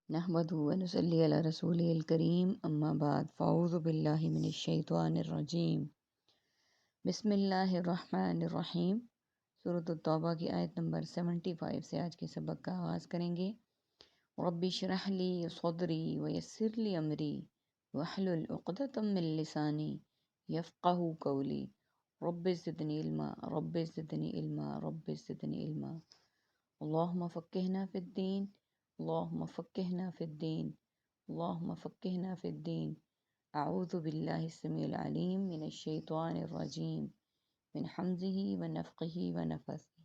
نحمدہ و نصلی علی رسولہ الکریم اما بعد فاعوذ باللہ من الشیطان الرجیم بسم اللہ الرحمن الرحیم۔ سورۃ التوبہ کی آیت نمبر 75 سے آج کے سبق کا آغاز کریں گے۔ رب اشرح لی صدری ویسر لی امری واحلل عقدۃ من لسانی یفقہوا قولی رب زدنی علما رب زدنی علما رب زدنی علما۔ اللہم فقہنا فی الدین اللہم فقہنا فی الدین اللہم فقہنا فی الدین۔ اعوذ باللہ السمیع العلیم من الشیطان الرجیم من حمزہ ونفخہ ونفثہ۔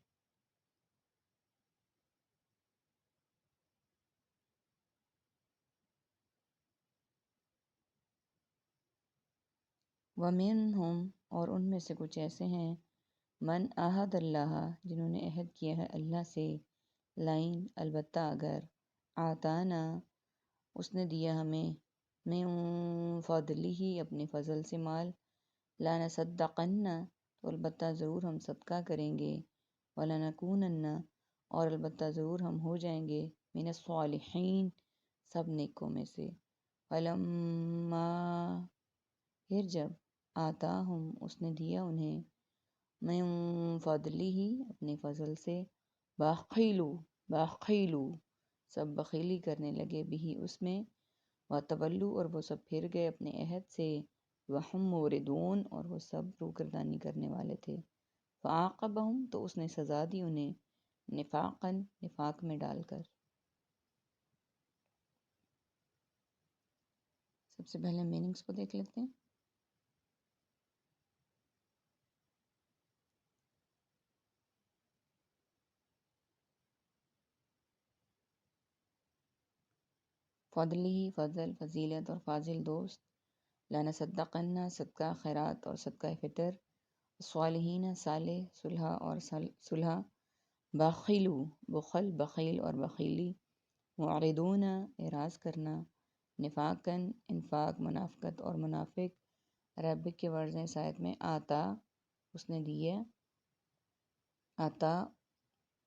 ومنہم اور ان میں سے کچھ ایسے ہیں، من عہد اللہ جنہوں نے عہد کیا ہے اللہ سے، لائن البتہ اگر، آتانا اس نے دیا ہمیں، من فضلہ اپنے فضل سے مال، لنصدقن تو البتہ ضرور ہم صدقہ کریں گے، ولنکونن اور البتہ ضرور ہم ہو جائیں گے، من الصالحین سب نیکوں میں سے۔ فلما پھر جب آتاہم اس نے دیا انہیں، من فضلہ اپنے فضل سے، بخیلو سب بخیلی کرنے لگے بھی اس میں، وتولوا اور وہ سب پھر گئے اپنے عہد سے، وہم موردون اور وہ سب روگردانی کرنے والے تھے۔ فعاقبہم تو اس نے سزا دی انہیں، نفاقاً نفاق میں ڈال کر۔ سب سے پہلے میننگز کو دیکھ لیتے ہیں۔ فضلی فضل فضیلت اور فاضل دوست، لنصدقن صدقہ خیرات اور صدقہ فطر، صالحین صالح صلح اور صلح، بخیلو بخل بخیل اور بخیلی، معرضون اعراض کرنا، نفاقاً انفاق منافقت اور منافق۔ عربک کے ورژن اس آیت میں آتا اس نے دیا، آتا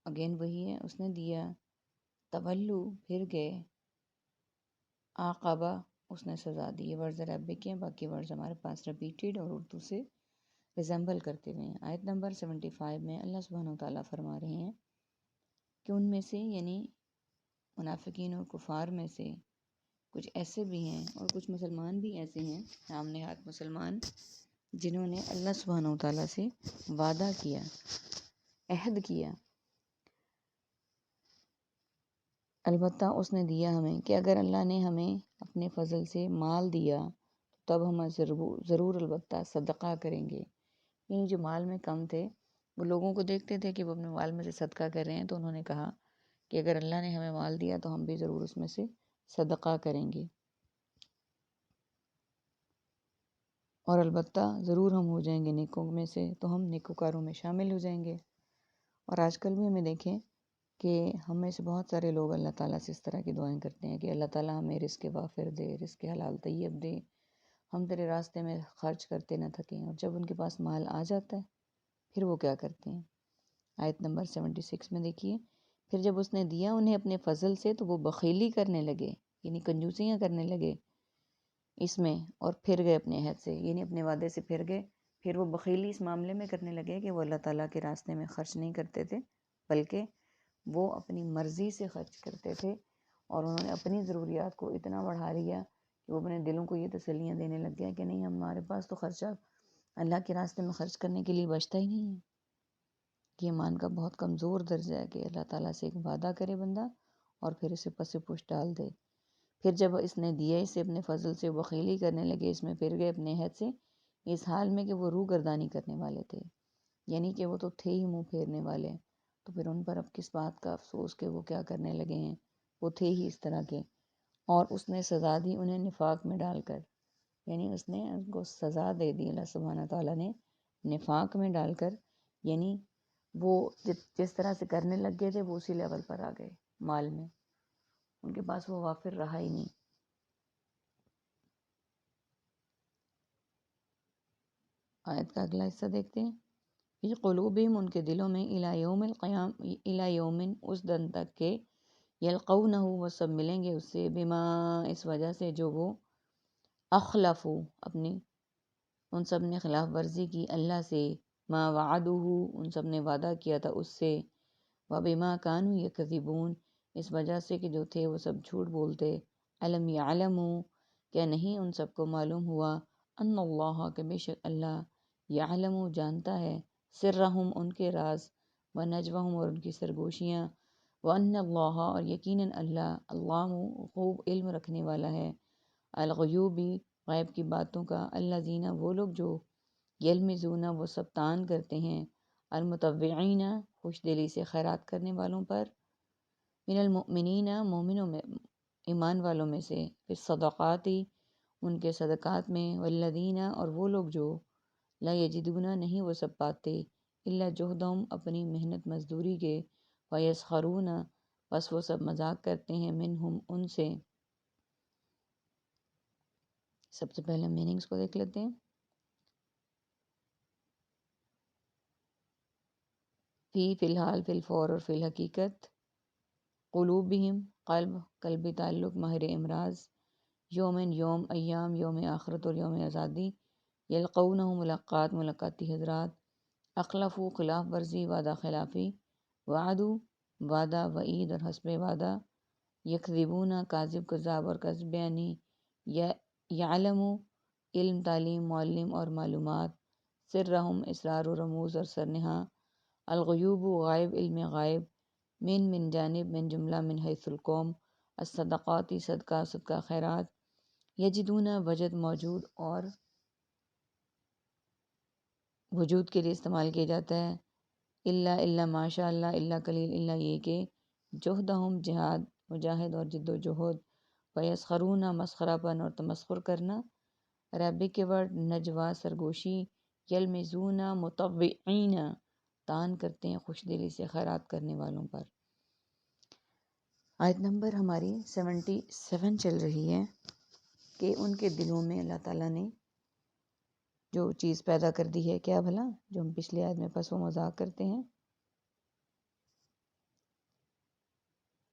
اگین وہی ہے اس نے دیا، تولو پھر گئے، عاقبہ اس نے سزا دی۔ یہ ورڈز عربک ہیں، باقی ورڈز ہمارے پاس ریپیٹڈ اور اردو سے ریزمبل کرتے ہوئے ہیں۔ آیت نمبر 75 میں اللہ سبحانہ وتعالیٰ فرما رہے ہیں کہ ان میں سے یعنی منافقین اور کفار میں سے کچھ ایسے بھی ہیں اور کچھ مسلمان بھی ایسے ہیں، نام نہاد مسلمان، جنہوں نے اللہ سبحانہ وتعالیٰ سے وعدہ کیا، عہد کیا، البتہ اس نے دیا ہمیں کہ اگر اللہ نے ہمیں اپنے فضل سے مال دیا تو تب ہم ضرور البتہ صدقہ کریں گے۔ یعنی جو مال میں کم تھے وہ لوگوں کو دیکھتے تھے کہ وہ اپنے مال میں سے صدقہ کر رہے ہیں، تو انہوں نے کہا کہ اگر اللہ نے ہمیں مال دیا تو ہم بھی ضرور اس میں سے صدقہ کریں گے، اور البتہ ضرور ہم ہو جائیں گے نیکوں میں سے، تو ہم نیکوکاروں میں شامل ہو جائیں گے۔ اور آج کل بھی ہمیں دیکھیں کہ ہم میں سے بہت سارے لوگ اللہ تعالیٰ سے اس طرح کی دعائیں کرتے ہیں کہ اللہ تعالیٰ ہمیں رزق وافر دے، رزق حلال طیب دے، ہم تیرے راستے میں خرچ کرتے نہ تھکیں۔ اور جب ان کے پاس مال آ جاتا ہے پھر وہ کیا کرتے ہیں؟ آیت نمبر 76 میں دیکھیے، پھر جب اس نے دیا انہیں اپنے فضل سے تو وہ بخیلی کرنے لگے، یعنی کنجوسیاں کرنے لگے اس میں، اور پھر گئے اپنے عہد سے، یعنی اپنے وعدے سے پھر گئے۔ پھر وہ بخیلی اس معاملے میں کرنے لگے کہ وہ اللہ تعالیٰ کے راستے میں خرچ نہیں کرتے تھے، بلکہ وہ اپنی مرضی سے خرچ کرتے تھے، اور انہوں نے اپنی ضروریات کو اتنا بڑھا لیا کہ وہ اپنے دلوں کو یہ تسلیاں دینے لگ گیا کہ نہیں، ہمارے پاس تو خرچہ اللہ کے راستے میں خرچ کرنے کے لیے بچتا ہی نہیں ہے۔ یہ ایمان کا بہت کمزور درجہ ہے کہ اللہ تعالیٰ سے ایک وعدہ کرے بندہ اور پھر اسے پس پش ڈال دے۔ پھر جب اس نے دیا اسے اپنے فضل سے، بخیلی کرنے لگے اس میں، پھر گئے اپنے عہد سے، اس حال میں کہ وہ روگردانی کرنے والے تھے، یعنی کہ وہ تو تھے ہی منہ پھیرنے والے، تو پھر ان پر اب کس بات کا افسوس کہ وہ کیا کرنے لگے ہیں، وہ تھے ہی اس طرح کے۔ اور اس نے سزا دی انہیں نفاق میں ڈال کر، یعنی اس نے ان کو سزا دے دی اللہ سبحانہ تعالیٰ نے نفاق میں ڈال کر، یعنی وہ جس طرح سے کرنے لگ گئے تھے وہ اسی لیول پر آ گئے، مال میں ان کے پاس وہ وافر رہا ہی نہیں۔ آیت کا اگلا حصہ دیکھتے ہیں۔ فی قلوبہم ان کے دلوں میں، الی یوم القیام الی یومن اس دن تک کہ یلقونہ وہ سب ملیں گے اس سے، بما اس وجہ سے جو وہ اخلفو اپنی ان سب نے خلاف ورزی کی اللہ سے، ما وعدوہ ان سب نے وعدہ کیا تھا اس سے، وبما کانوا یکذبون اس وجہ سے کہ جو تھے وہ سب جھوٹ بولتے، علم یعلموا کیا نہیں ان سب کو معلوم ہوا، ان اللہ کہ بے شک اللہ، یعلم جانتا ہے، سرہم ان کے راز، ونجوہم اور ان کی سرگوشیاں، وان اللہ اور یقیناً اللہ، اللہ خوب علم رکھنے والا ہے، الغیوبی غیب کی باتوں کا، الذین وہ لوگ جو یلمزون وہ سب تان کرتے ہیں، المتطوعین خوش دلی سے خیرات کرنے والوں پر، من المؤمنین مومنوں میں ایمان والوں میں سے، فی الصدقاتی ان کے صدقات میں، والذین اور وہ لوگ جو لا یجدون نہیں وہ سب پاتے، الا جہدہم اپنی محنت مزدوری کے، فیسخرون بس وہ سب مذاق کرتے ہیں، منہم ان سے۔ سب سے پہلے میننگز کو دیکھ لیتے ہیں۔ فی الحال، فی الفور اور فی الحقیقت، قلوبہم قلبی تعلق، ماہر امراض، یومن یوم، ایام یوم آخرت اور یوم آزادی، یلقونہ ملاقاتی حضرات، اخلفو خلاف ورزی وعدہ خلافی، وعدو وعدہ، وعید اور حسب وعدہ، یکذبون کاذب کذاب اور کذب یعنی، یعلم علم تعلیم معلم اور معلومات، سرہم اسرار و رموز اور سرنہاں، الغیوب غائب علم غائب، من جانب من جملہ من حیث القوم، الصدقاتی صدقہ خیرات، یجدون وجد موجود اور وجود کے لیے استعمال کیا جاتا ہے، الا ماشاء اللہ، الا قلیل، الا یہ کہ جہدہم جہاد مجاہد اور جد و جہد، فیسخرون مسخرہ پن اور تمسخر کرنا، عربک کے ورڈ نجوا سرگوشی، یلمزون مطوعین تان کرتے ہیں خوش دلی سے خیرات کرنے والوں پر۔ آیت نمبر ہماری 77 چل رہی ہے کہ ان کے دلوں میں اللہ تعالیٰ نے جو چیز پیدا کر دی ہے، کیا بھلا، جو ہم پچھلی آیت میں پس و مذاق کرتے ہیں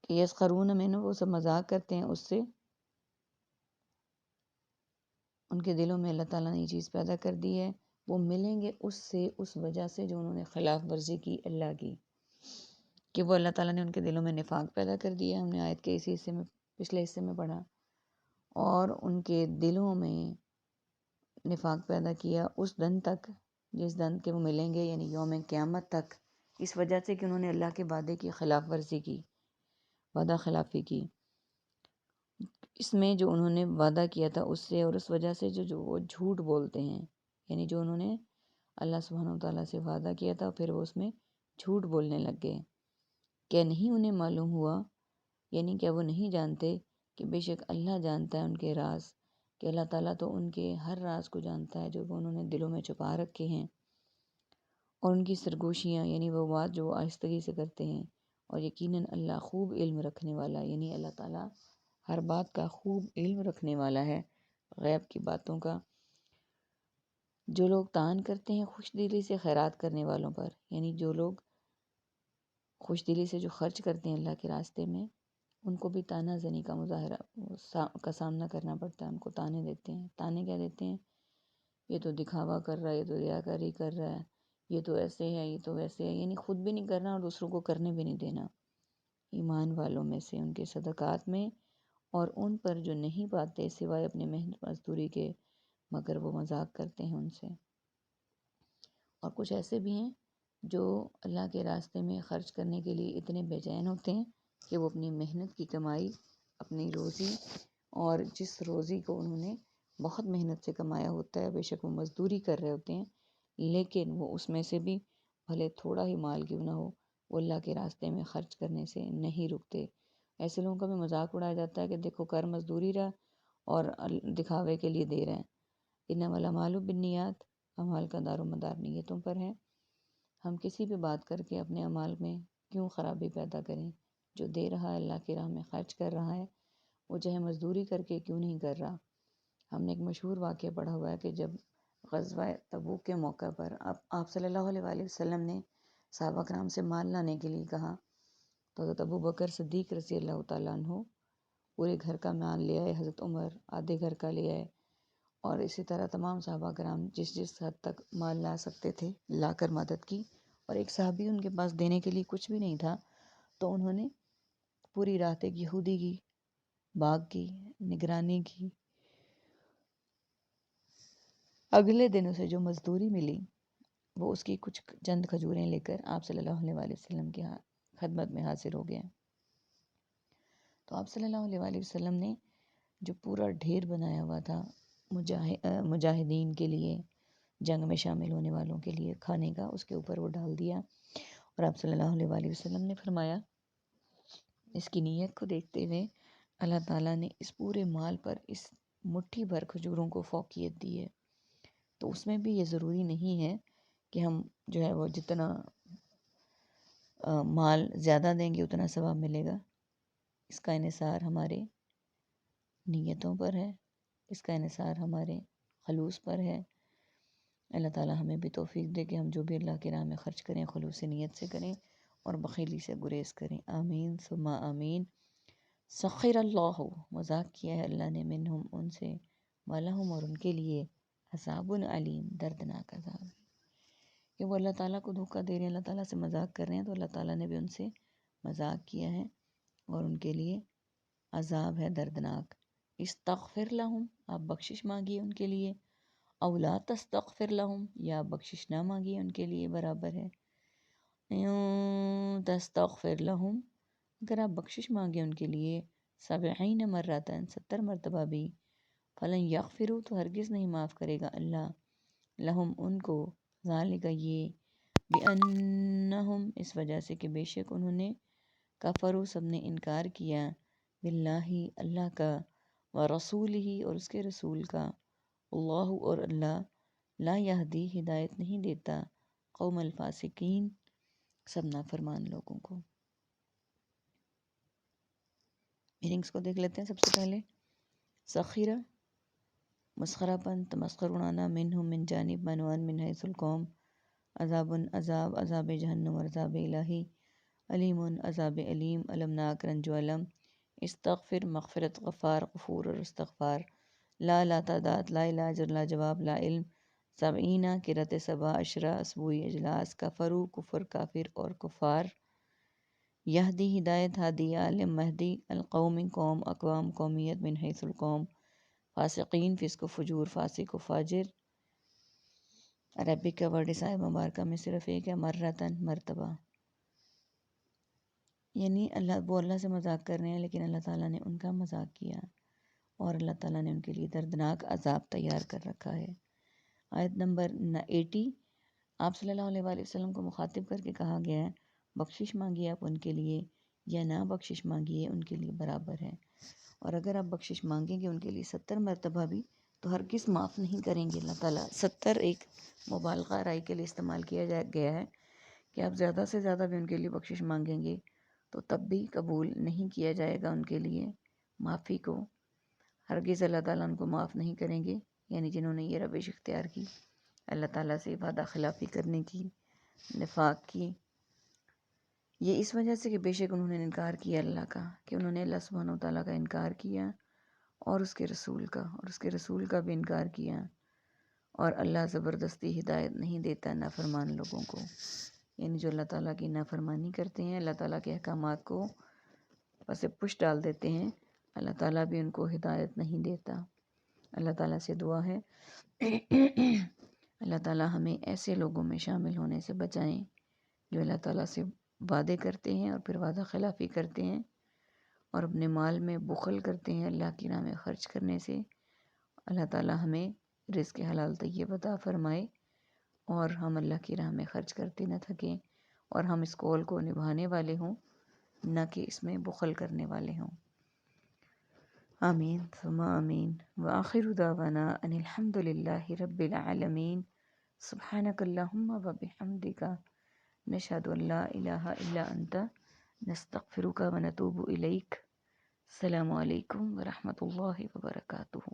کہ یسخرون منہ وہ سب مذاق کرتے ہیں اس سے، ان کے دلوں میں اللہ تعالیٰ نے یہ چیز پیدا کر دی ہے، وہ ملیں گے اس سے اس وجہ سے جو انہوں نے خلاف ورزی کی اللہ کی، کہ وہ اللہ تعالیٰ نے ان کے دلوں میں نفاق پیدا کر دیا، ہم نے آیت کے اسی حصے میں پچھلے حصے میں پڑھا، اور ان کے دلوں میں نفاق پیدا کیا اس دن تک جس دن کے وہ ملیں گے، یعنی یوم قیامت تک، اس وجہ سے کہ انہوں نے اللہ کے وعدے کی خلاف ورزی کی، وعدہ خلافی کی، اس میں جو انہوں نے وعدہ کیا تھا اس سے، اور اس وجہ سے جو وہ جھوٹ بولتے ہیں، یعنی جو انہوں نے اللہ سبحانہ وتعالیٰ سے وعدہ کیا تھا پھر وہ اس میں جھوٹ بولنے لگ گئے، کیا نہیں انہیں معلوم ہوا، یعنی کیا وہ نہیں جانتے کہ بے شک اللہ جانتا ہے ان کے راز، کہ اللہ تعالیٰ تو ان کے ہر راز کو جانتا ہے جو وہ انہوں نے دلوں میں چھپا رکھے ہیں، اور ان کی سرگوشیاں یعنی وہ بات جو وہ آہستگی سے کرتے ہیں، اور یقیناً اللہ خوب علم رکھنے والا، یعنی اللہ تعالیٰ ہر بات کا خوب علم رکھنے والا ہے، غیب کی باتوں کا۔ جو لوگ تان کرتے ہیں خوش دلی سے خیرات کرنے والوں پر، یعنی جو لوگ خوش دلی سے جو خرچ کرتے ہیں اللہ کے راستے میں، ان کو بھی تانا زنی کا مظاہرہ کا سامنا کرنا پڑتا ہے، ان کو تانے دیتے ہیں۔ تانے کیا دیتے ہیں؟ یہ تو دکھاوا کر رہا ہے، یہ تو ریاکاری کر رہا ہے، یہ تو ایسے ہے، یہ تو ویسے ہے، یعنی خود بھی نہیں کرنا اور دوسروں کو کرنے بھی نہیں دینا۔ ایمان والوں میں سے ان کے صدقات میں، اور ان پر جو نہیں پاتے سوائے اپنے محنت مزدوری کے، مگر وہ مذاق کرتے ہیں ان سے۔ اور کچھ ایسے بھی ہیں جو اللہ کے راستے میں خرچ کرنے کے لیے اتنے بے چین ہوتے ہیں کہ وہ اپنی محنت کی کمائی، اپنی روزی، اور جس روزی کو انہوں نے بہت محنت سے کمایا ہوتا ہے، بے شک وہ مزدوری کر رہے ہوتے ہیں، لیکن وہ اس میں سے بھی بھلے تھوڑا ہی مال کیوں نہ ہو، وہ اللہ کے راستے میں خرچ کرنے سے نہیں رکتے۔ ایسے لوگوں کا بھی مذاق اڑایا جاتا ہے کہ دیکھو کر مزدوری رہا اور دکھاوے کے لیے دے رہے ہیں۔ انما الاعمال بالنیات، اعمال کا دار و مدار نیتوں پر ہے۔ ہم کسی بھی بات کر کے اپنے اعمال میں کیوں خرابی پیدا کریں؟ جو دے رہا ہے اللہ کی راہ میں خرچ کر رہا ہے، وہ چاہے مزدوری کر کے کیوں نہیں کر رہا۔ ہم نے ایک مشہور واقعہ پڑھا ہوا ہے کہ جب غزوہ تبوک کے موقع پر آپ صلی اللہ علیہ وآلہ وسلم نے صحابہ کرام سے مال لانے کے لیے کہا، تو تو حضرت ابو بکر صدیق رضی اللہ تعالیٰ عنہ پورے گھر کا مال لے آئے، حضرت عمر آدھے گھر کا لے آئے، اور اسی طرح تمام صحابہ کرام جس حد تک مال لا سکتے تھے لا کر مدد کی، اور ایک صحابی ان کے پاس دینے کے لیے کچھ بھی نہیں تھا، تو انہوں نے پوری رات ایک یہودی کی باغ کی نگرانی کی۔ اگلے دن اسے جو مزدوری ملی وہ اس کی کچھ چند کھجوریں لے کر آپ صلی اللہ علیہ وآلہ وسلم کی خدمت میں حاضر ہو گیا۔ تو آپ صلی اللہ علیہ وآلہ وسلم نے جو پورا ڈھیر بنایا ہوا تھا مجاہدین کے لیے، جنگ میں شامل ہونے والوں کے لیے کھانے کا، اس کے اوپر وہ ڈال دیا، اور آپ صلی اللہ علیہ وآلہ وسلم نے فرمایا اس کی نیت کو دیکھتے ہوئے اللہ تعالیٰ نے اس پورے مال پر اس مٹھی بھر کھجوروں کو فوقیت دی ہے۔ تو اس میں بھی یہ ضروری نہیں ہے کہ ہم جو ہے وہ جتنا مال زیادہ دیں گے اتنا ثواب ملے گا۔ اس کا انحصار ہمارے نیتوں پر ہے، اس کا انحصار ہمارے خلوص پر ہے۔ اللہ تعالیٰ ہمیں بھی توفیق دے کہ ہم جو بھی اللہ کی راہ میں خرچ کریں خلوص نیت سے کریں اور بخیلی سے گریز کریں۔ آمین ثم آمین۔ سخر اللہ، مذاق کیا ہے اللہ نے، منہم ان سے، ولہم اور ان کے لیے، عذاب علیم دردناک عذاب، کہ وہ اللہ تعالیٰ کو دھوکہ دے رہے ہیں، اللہ تعالیٰ سے مذاق کر رہے ہیں، تو اللہ تعالیٰ نے بھی ان سے مذاق کیا ہے اور ان کے لیے عذاب ہے دردناک۔ استغفر لہم، آپ بخشش مانگیے ان کے لیے، او لا تستغفر لہم، یا آپ بخشش نہ مانگیے ان کے لیے، برابر ہے۔ تستغفر لہم، اگر آپ بخشش مانگے ان کے لیے، 70 مرتن، 70 مرتبہ بھی، فلن یغفروا، تو ہرگز نہیں معاف کرے گا اللہ، لہم ان کو، ذالک یہ، بِأَنَّهُمْ، اس وجہ سے کہ بے شک انہوں نے، کفروا سب نے انکار کیا، باللہ اللہ کا، ورسولہ اور اس کے رسول کا، اللہ اور اللہ، لا یہدی ہدایت نہیں دیتا، قوم الفاسقین سب نافرمان لوگوں کو۔ میننگس کو دیکھ لیتے ہیں۔ سب سے پہلے سخیرہ، مسخرہ پن، تمسخر اڑانا، منہم من جانب، منوان من حیث القوم، عذاب عذاب، عذاب جہنم اور عذاب الہی، علیم عذاب علیم، المناک رنج و علم، استغفر مغفرت، غفار غفور اور استغفار، لا تعداد، لا علاج اور لا جواب، لا علم، 70 قرۃ 7 عشرہ اسبوعی اجلاس، کفرو کفر کافر اور کفار، یہدی ہدایت، ہادی عالم مہدی، القوم قوم، اقوام قومیت، من حیث القوم، فاسقین فسق و فجور، فاسق و فاجر۔ عربک کا ورڈ اس آیت مبارکہ میں صرف ایک ہے، مرتن، مرتبہ، یعنی وہ اللہ سے مذاق کر رہے ہیں لیکن اللہ تعالیٰ نے ان کا مذاق کیا اور اللہ تعالیٰ نے ان کے لیے دردناک عذاب تیار کر رکھا ہے۔ آیت نمبر 80، آپ صلی اللہ علیہ وآلہ وسلم کو مخاطب کر کے کہا گیا ہے بخشش مانگیے آپ ان کے لیے یا نہ بخشش مانگیے ان کے لیے برابر ہے، اور اگر آپ بخشش مانگیں گے ان کے لیے 70 مرتبہ بھی تو ہرگز معاف نہیں کریں گے اللہ تعالیٰ۔ 70 ایک مبالغہ رائی کے لیے استعمال کیا گیا ہے کہ آپ زیادہ سے زیادہ بھی ان کے لیے بخشش مانگیں گے تو تب بھی قبول نہیں کیا جائے گا ان کے لیے معافی کو، ہرگز اللہ تعالیٰ ان کو معاف نہیں کریں گے، یعنی جنہوں نے یہ روش اختیار کی اللہ تعالیٰ سے وعدہ خلافی کرنے کی، نفاق کی، یہ اس وجہ سے کہ بے شک انہوں نے انکار کیا اللہ کا، کہ انہوں نے اللہ سبحانہ وتعالیٰ کا انکار کیا اور اس کے رسول کا بھی انکار کیا، اور اللہ زبردستی ہدایت نہیں دیتا نافرمان لوگوں کو، یعنی جو اللہ تعالیٰ کی نافرمانی کرتے ہیں، اللہ تعالیٰ کے احکامات کو پس پش ڈال دیتے ہیں، اللہ تعالیٰ بھی ان کو ہدایت نہیں دیتا۔ اللہ تعالیٰ سے دعا ہے اللہ تعالیٰ ہمیں ایسے لوگوں میں شامل ہونے سے بچائیں جو اللہ تعالیٰ سے وعدے کرتے ہیں اور پھر وعدہ خلافی کرتے ہیں اور اپنے مال میں بخل کرتے ہیں اللہ کی راہ میں خرچ کرنے سے۔ اللہ تعالیٰ ہمیں رزق حلال طیب عطا فرمائے اور ہم اللہ کی راہ میں خرچ کرتے نہ تھکیں اور ہم اس قول کو نبھانے والے ہوں، نہ کہ اس میں بخل کرنے والے ہوں۔ آمین ثم آمین، وآخر دعوانا ان الحمد للہ رب العالمین، سبحانک اللہم وبحمدک، نشہد ان لا الہ الا انت، نستغفرک ونتوب الیک۔ السلام علیکم ورحمۃ اللہ وبرکاتہ۔